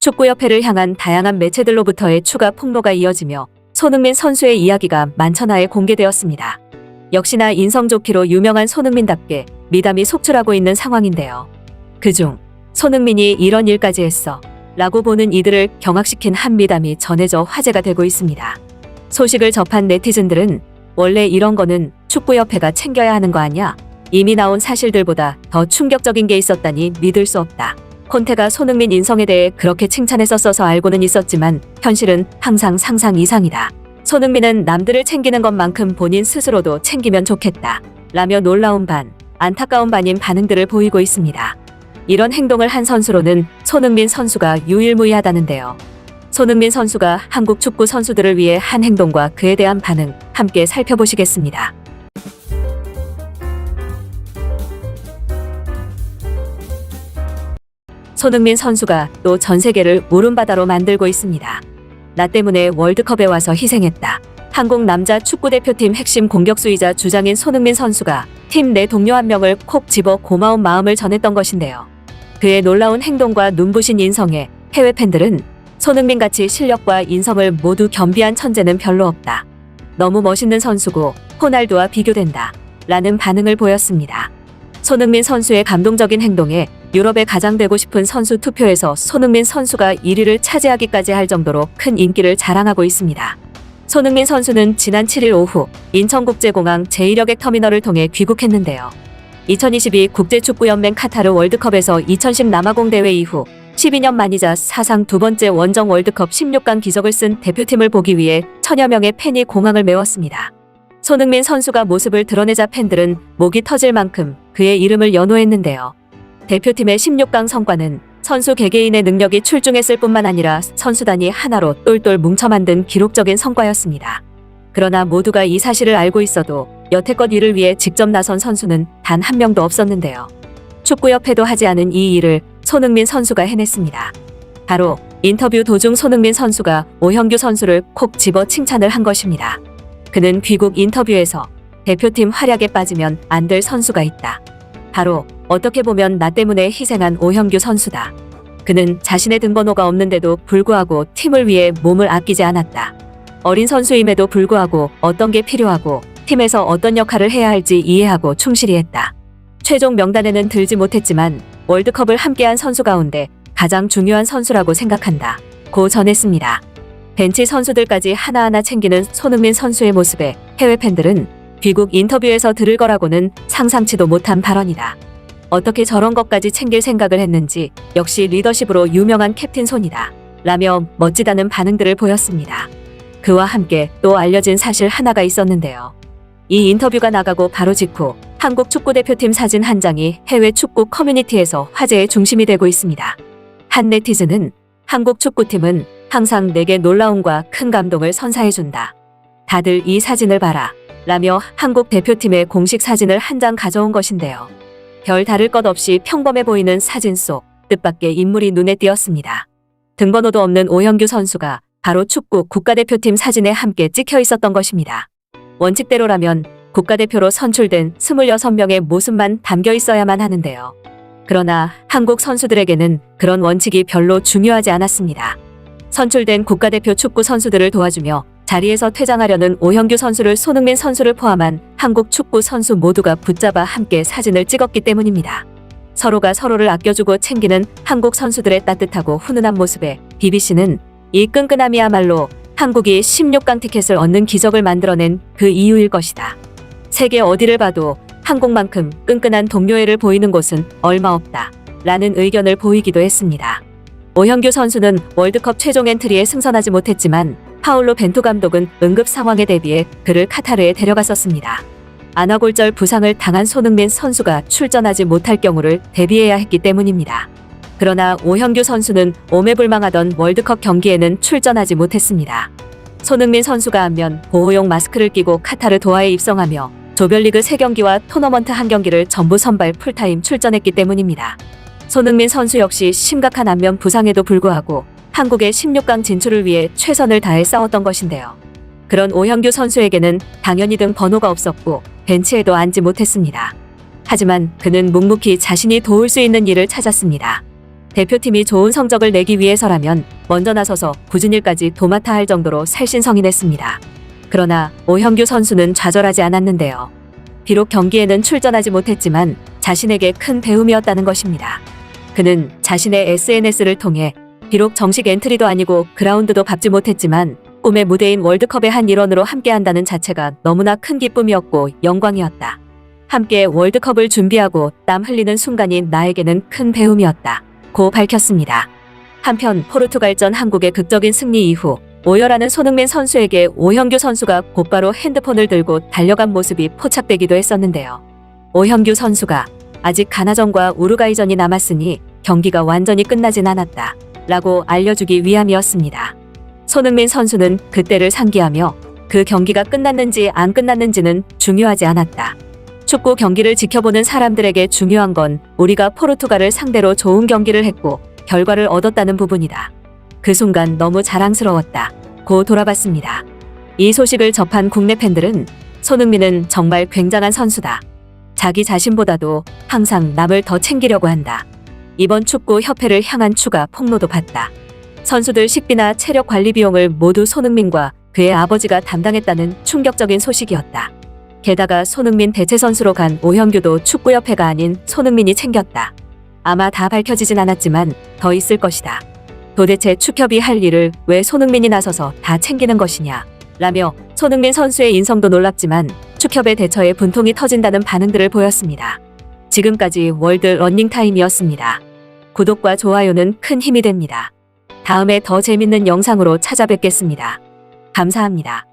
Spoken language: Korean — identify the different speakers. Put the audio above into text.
Speaker 1: 축구협회를 향한 다양한 매체들로부터의 추가 폭로가 이어지며 손흥민 선수의 이야기가 만천하에 공개되었습니다. 역시나 인성 좋기로 유명한 손흥민답게 미담이 속출하고 있는 상황인데요. 그중 손흥민이 이런 일까지 했어 라고 보는 이들을 경악시킨 한 미담이 전해져 화제가 되고 있습니다. 소식을 접한 네티즌들은 원래 이런 거는 축구협회가 챙겨야 하는 거 아냐? 이미 나온 사실들보다 더 충격적인 게 있었다니 믿을 수 없다. 콘테가 손흥민 인성에 대해 그렇게 칭찬했었어서 알고는 있었지만 현실은 항상 상상 이상이다. 손흥민은 남들을 챙기는 것만큼 본인 스스로도 챙기면 좋겠다. 라며 놀라운 반, 안타까운 반인 반응들을 보이고 있습니다. 이런 행동을 한 선수로는 손흥민 선수가 유일무이하다는데요. 손흥민 선수가 한국 축구 선수들을 위해 한 행동과 그에 대한 반응 함께 살펴보시겠습니다. 손흥민 선수가 또 전 세계를 울음바다로 만들고 있습니다. 나 때문에 월드컵에 와서 희생했다. 한국 남자 축구대표팀 핵심 공격수이자 주장인 손흥민 선수가 팀 내 동료 한 명을 콕 집어 고마운 마음을 전했던 것인데요. 그의 놀라운 행동과 눈부신 인성에 해외 팬들은 손흥민같이 실력과 인성을 모두 겸비한 천재는 별로 없다. 너무 멋있는 선수고 호날두와 비교된다. 라는 반응을 보였습니다. 손흥민 선수의 감동적인 행동에 유럽에 가장 되고 싶은 선수 투표에서 손흥민 선수가 1위를 차지하기까지 할 정도로 큰 인기를 자랑하고 있습니다. 손흥민 선수는 지난 7일 오후 인천국제공항 제1여객 터미널을 통해 귀국했는데요. 2022 국제축구연맹 카타르 월드컵에서 2010 남아공 대회 이후 12년 만이자 사상 두 번째 원정 월드컵 16강 기적을 쓴 대표팀을 보기 위해 천여 명의 팬이 공항을 메웠습니다. 손흥민 선수가 모습을 드러내자 팬들은 목이 터질 만큼 그의 이름을 연호했는데요. 대표팀의 16강 성과는 선수 개개인의 능력이 출중했을 뿐만 아니라 선수단이 하나로 똘똘 뭉쳐 만든 기록적인 성과였습니다. 그러나 모두가 이 사실을 알고 있어도 여태껏 이를 위해 직접 나선 선수는 단 한 명도 없었는데요. 축구협회도 하지 않은 이 일을 손흥민 선수가 해냈습니다. 바로 인터뷰 도중 손흥민 선수가 오형규 선수를 콕 집어 칭찬을 한 것입니다. 그는 귀국 인터뷰에서 대표팀 활약에 빠지면 안 될 선수가 있다. 바로 어떻게 보면 나 때문에 희생한 오형규 선수다. 그는 자신의 등번호가 없는데도 불구하고 팀을 위해 몸을 아끼지 않았다. 어린 선수임에도 불구하고 어떤 게 필요하고 팀에서 어떤 역할을 해야 할지 이해하고 충실히 했다. 최종 명단에는 들지 못했지만 월드컵을 함께한 선수 가운데 가장 중요한 선수라고 생각한다. 고 전했습니다. 벤치 선수들까지 하나하나 챙기는 손흥민 선수의 모습에 해외 팬들은 귀국 인터뷰에서 들을 거라고는 상상치도 못한 발언이다. 어떻게 저런 것까지 챙길 생각을 했는지 역시 리더십으로 유명한 캡틴 손이다. 라며 멋지다는 반응들을 보였습니다. 그와 함께 또 알려진 사실 하나가 있었는데요. 이 인터뷰가 나가고 바로 직후 한국 축구대표팀 사진 한 장이 해외 축구 커뮤니티에서 화제의 중심이 되고 있습니다. 한 네티즌은 한국 축구팀은 항상 내게 놀라움과 큰 감동을 선사해준다. 다들 이 사진을 봐라. 라며 한국 대표팀의 공식 사진을 한 장 가져온 것인데요. 별 다를 것 없이 평범해 보이는 사진 속 뜻밖의 인물이 눈에 띄었습니다. 등번호도 없는 오형규 선수가 바로 축구 국가대표팀 사진에 함께 찍혀 있었던 것입니다. 원칙대로라면 국가대표로 선출된 26명의 모습만 담겨 있어야만 하는데요. 그러나 한국 선수들에게는 그런 원칙이 별로 중요하지 않았습니다. 선출된 국가대표 축구 선수들을 도와주며 자리에서 퇴장하려는 오형규 선수를 손흥민 선수를 포함한 한국 축구 선수 모두가 붙잡아 함께 사진을 찍었기 때문입니다. 서로가 서로를 아껴주고 챙기는 한국 선수들의 따뜻하고 훈훈한 모습에 BBC는 이 끈끈함이야말로 한국이 16강 티켓을 얻는 기적을 만들어낸 그 이유일 것이다. 세계 어디를 봐도 한국만큼 끈끈한 동료애를 보이는 곳은 얼마 없다. 라는 의견을 보이기도 했습니다. 오형규 선수는 월드컵 최종 엔트리에 승선하지 못했지만 파울로 벤투 감독은 응급 상황에 대비해 그를 카타르에 데려갔었습니다. 안아골절 부상을 당한 손흥민 선수가 출전하지 못할 경우를 대비해야 했기 때문입니다. 그러나 오형규 선수는 오매불망하던 월드컵 경기에는 출전하지 못했습니다. 손흥민 선수가 안면 보호용 마스크를 끼고 카타르 도하에 입성하며 조별리그 3경기와 토너먼트 1경기를 전부 선발 풀타임 출전했기 때문입니다. 손흥민 선수 역시 심각한 안면 부상에도 불구하고 한국의 16강 진출을 위해 최선을 다해 싸웠던 것인데요. 그런 오형규 선수에게는 당연히 등번호가 없었고 벤치에도 앉지 못했습니다. 하지만 그는 묵묵히 자신이 도울 수 있는 일을 찾았습니다. 대표팀이 좋은 성적을 내기 위해서라면 먼저 나서서 굳은 일까지 도맡아 할 정도로 살신성인했습니다. 그러나 오형규 선수는 좌절하지 않았는데요. 비록 경기에는 출전하지 못했지만 자신에게 큰 배움이었다는 것입니다. 그는 자신의 SNS를 통해 비록 정식 엔트리도 아니고 그라운드도 밟지 못했지만 꿈의 무대인 월드컵의 한 일원으로 함께한다는 자체가 너무나 큰 기쁨이었고 영광이었다. 함께 월드컵을 준비하고 땀 흘리는 순간이 나에게는 큰 배움이었다. 고 밝혔습니다. 한편 포르투갈전 한국의 극적인 승리 이후 오열하는 손흥민 선수에게 오형규 선수가 곧바로 핸드폰을 들고 달려간 모습이 포착되기도 했었는데요. 오형규 선수가 아직 가나전과 우루과이전이 남았으니 경기가 완전히 끝나진 않았다. 라고 알려주기 위함이었습니다. 손흥민 선수는 그때를 상기하며 그 경기가 끝났는지 안 끝났는지는 중요하지 않았다. 축구 경기를 지켜보는 사람들에게 중요한 건 우리가 포르투갈을 상대로 좋은 경기를 했고 결과를 얻었다는 부분이다. 그 순간 너무 자랑스러웠다. 고 돌아봤습니다. 이 소식을 접한 국내 팬들은 손흥민은 정말 굉장한 선수다. 자기 자신보다도 항상 남을 더 챙기려고 한다. 이번 축구 협회를 향한 추가 폭로도 받다. 선수들 식비나 체력 관리 비용을 모두 손흥민과 그의 아버지가 담당했다는 충격적인 소식이었다. 게다가 손흥민 대체 선수로 간 오형규도 축구협회가 아닌 손흥민이 챙겼다. 아마 다 밝혀지진 않았지만 더 있을 것이다. 도대체 축협이 할 일을 왜 손흥민이 나서서 다 챙기는 것이냐 라며 손흥민 선수의 인성도 놀랍지만 축협의 대처에 분통이 터진다는 반응들을 보였습니다. 지금까지 월드 러닝타임이었습니다. 구독과 좋아요는 큰 힘이 됩니다. 다음에 더 재밌는 영상으로 찾아뵙겠습니다. 감사합니다.